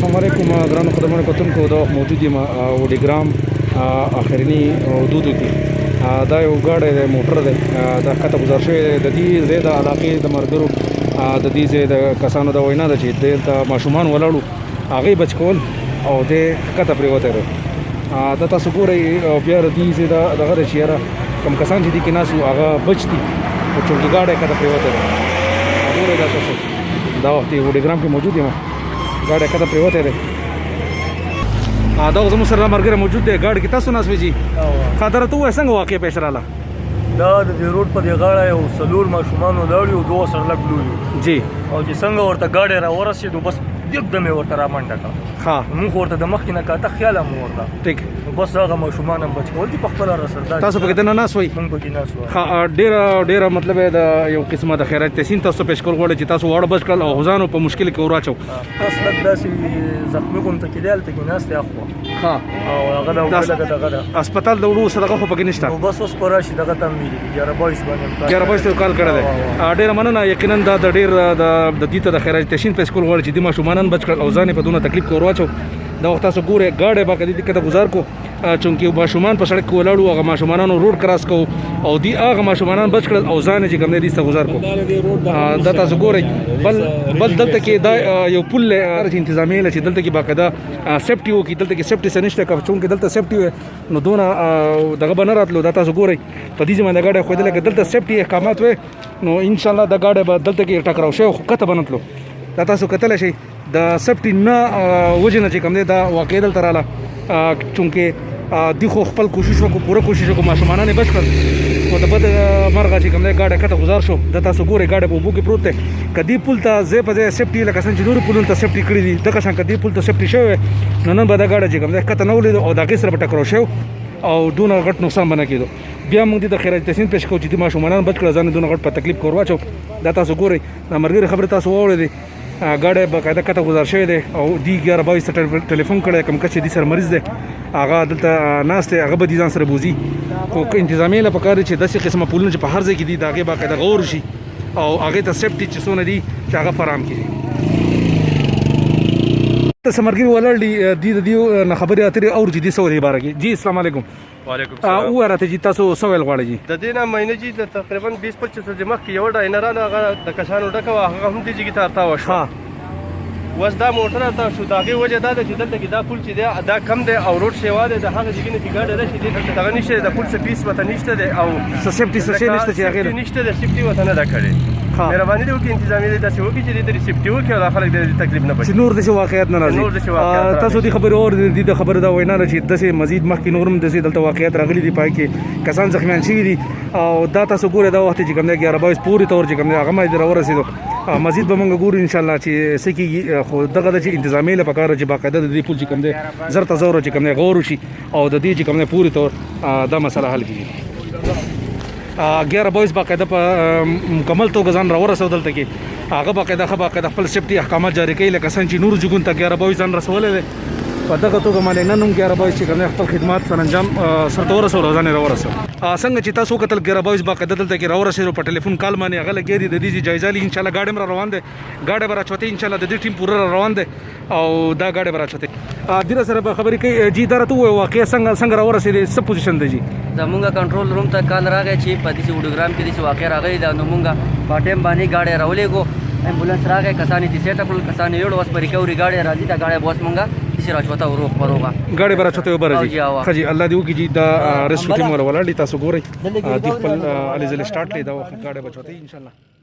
السلام علیکم ګرانو خدمتونو کتونکو دا موجود یم وډیګرام اخرنی حدودو کې دا یو ګاډی دی موټر دی دا ښکته ګزار شوی دی د دې ځای د علاقې د ملګرو د دې ځای د کسانو د وینا ده چې دلته ماشومان ولاړو هغوی بچ کول او دی ښکته پرېوتی دی دا تاسو ګورئ بیا د دې ځای دغه دی چې یاره کوم کسان چې دې کې ناست وو هغه بچ دي خو چونکې ګاډی ښکته پرېوتی دی ګورئ دا تاسو دا وخت یې وډیګرام کې موجود یم ګاډی ښکته پرېوتی دی دا اوس زموږ سره ملګری موجود دی ګاډي کې تاسو ناست وئ جي ښه درته ووایه څنګه واقع پیش راغله دا د دې روډ په دې غاړه یو څلور ماشومان ولاړ یو دوه سړک لوی جی او چې څنګه ورته ګاډی را ورسېدو بس یکدم یې ورته را منډه کړه ښه موږ ورته د مخکې نه کاته خیال هم ورته ټیک بس هغه ماشومان هم بچ کول دي په خپله راسره تاسو پکې دننه ناست وئ موږ پکې ناست وو ښه ډېره مطلب د یو قسمه د خیرات تحسین تاسو پیش کول غواړئ چې تاسو واړه بچ کړل او غوزانو په مشکل کې ور واچو بس لږ داسې زخمي غونته کېدی هلته کې ناست دی اخوا ښه او هغه د لږه دغه ده هسپتال د وړو صدقه خو پکې نشته نو بس اوس په راشي دغه ته هم ویلي دي 11 باندې 11 ته کال کړی دی ډېره مننه یقینا دا د ډېر د دې ته د خیرات تحسین پیش کول غواړي چې د ماشومانان بچ کړل او ځان په دونه تکلیف کې ور واچو دا وخت تاسو ګورئ ګاډی به کدی ښکته ګزار کو چونکې ماشومان په سړک کې ولاړ وو هغه ماشومانانو روډ کراس کو او دی هغه ماشومانان بچ کړل او ځان یې چې کوم دی دې ته ګزار کو دا تاسو ګورئ بل دلته کې دا یو پل چې انتظامیه چې دلته کې باقاعده سیفټي وکړي دلته کې سیفټي څه نشته چونکې دلته سیفټي نو دونه دغه به نه راتلو دا تاسو ګورئ په دې ځای باندې ګاډی ښودلی که دلته سیفټي احکامات وی نو انشاءالله دا ګاډی به دلته کې ټکراو شوی خو ښکته به نه تلو دا تاسو کتلی شئ د سیفټي نه وجې نه چې کوم دی دا واقع دلته راله چونکې دوی خو خپل کوشش وکړو پوره کوشش وکړو ماشومانان یې بچ کړل خو د بد مرغه چې کوم دی ګاډی ښکته ګزار شو دا تاسو ګورئ ګاډی په اوبو کې پروت دی که دې پل ته ځای په ځای سیفټي لکه څنګه چې نورو پلونو ته سیفټي کړي دي دغه شان که دې پل ته سیفټي شوی نو نن به دا ګاډی چې کوم دی ښکته نه ولیدو او د هغې سره به ټکراو شو او دونه غټ نقصان به نه کېدو بیا موږ دې د خیرات تحسین پیش کوو چې دې ماشومانان بچ کړه ځان دونه غټ په تکلیف کې ور واچو دا تاسو ګورئ دا ملګري خبرې تاسو واورېدې ګاډی باقاعده ښکته ګزار شوی دی او دې 11 ته ټلیفون کړی کوم کس چې دې سره مریض دی هغه دلته ناست دی هغه به دې ځان سره بوځي خو انتظامیه له پکار دی چې داسې قسمه پلونه چې په هر ځای کې دي د هغې باقاعده غور شي او هغې ته سیفټي چې څونه دي چې هغه فراهم کړي څه ملګري ولاړ دي دې د دې نه خبرې اترې اورو چې دې څه ودې باره کې جی السلام علیکم وعلیکم السلام ووایه راته چې تاسو څه ویل غواړئ جي د دې نه مینه جي د تقریبا 20-25 ورځې مخکې یوه ډاینه راله هغه د کسانو ډکه وه هغه هم دې جګې ته ارتاوه شوه اوس دا موټر ارتاو شو د هغې وجه دا ده چې دلته کې دا پل چې دی دا کم دی او روډ سیوا دی د هغه ځایونو کې ګاډی راشي دې ته دغه نشته دی د پل څه فیس ورته نشته دی او څه سیفټي څه شی نشته چې هغې نشته دی سیفټي ورته نه ده کړې مهرباني دې وکړي انتظامیه دې داسې وکړي چې دې ته سیفټي وکړي او دا خلک د تکلیف نه بچي چې نور داسې واقعیت نه راځي تاسو دې خبرې اورېدې د خبرې دا وینا ده چې داسې مزید مخکې نور هم داسې دلته واقعیت راغلي دي پای کې کسان زخمیان شوي دي او دا تاسو ګورئ دا وخت چې کوم دی 11 پورې طور چې کوم دی هغه باندې راورسېدو مزید به موږ ګورو انشاءالله چې څه کېږي خو دغه ده چې انتظامیه له پکار چې باقاعده د دې پل چې کوم دی زر ته زور چې کوم دی غور وشي او د دې چې کوم دی پورې طور دا مسله حل کېږي 11 باقاعده په مکمل توګه ځان راورسېدو دلته کې هغه باقاعده خپل سیفټي احکامات جاري کوي لکه څنګه چې نور جګون ته 11 ځان رسولی دی په دغه توګه باندې نن هم 11 چې کوم خپل خدمات سره انجام سرته ورسول ځان راورسول څنګه چې تاسو کتل 11 باقاعده دلته کې راورسېدو په ټلیفون کال باندې هغه لګیا دي د دې جایزه لي انشاءالله ګاډی هم را روان دی ګاډی به راچوتې انشاءالله د دې ټیم پوره را روان دی او دا ګاډی به راچوتې دې سره به خبرې کوي جي دا راته ووایه واقع څنګه راورسېدې څه پوزیشن دی جي زمونږ کنټرول روم ته کال راغی چې په دې وډوګرام کې داسې واقع راغلی ده نو مونږ په ټایم باندې ګاډی راولېږو امبولانس راغی کسان یې سیټ کړل کسان یې یوړ اوس په ریکوري ګاډی راځي دا ګاډی به اوس مونږ داسې راچوته وروغه ګاډی به راچوته اوبه راځي ښه جي الله دې وکړي جي دا ریسکیو ټیم والا ولاړ دي تاسو ګورئ دوی خپل الې ځلې سټارټ کړی دا وخت ګاډی به چوتې انشاءالله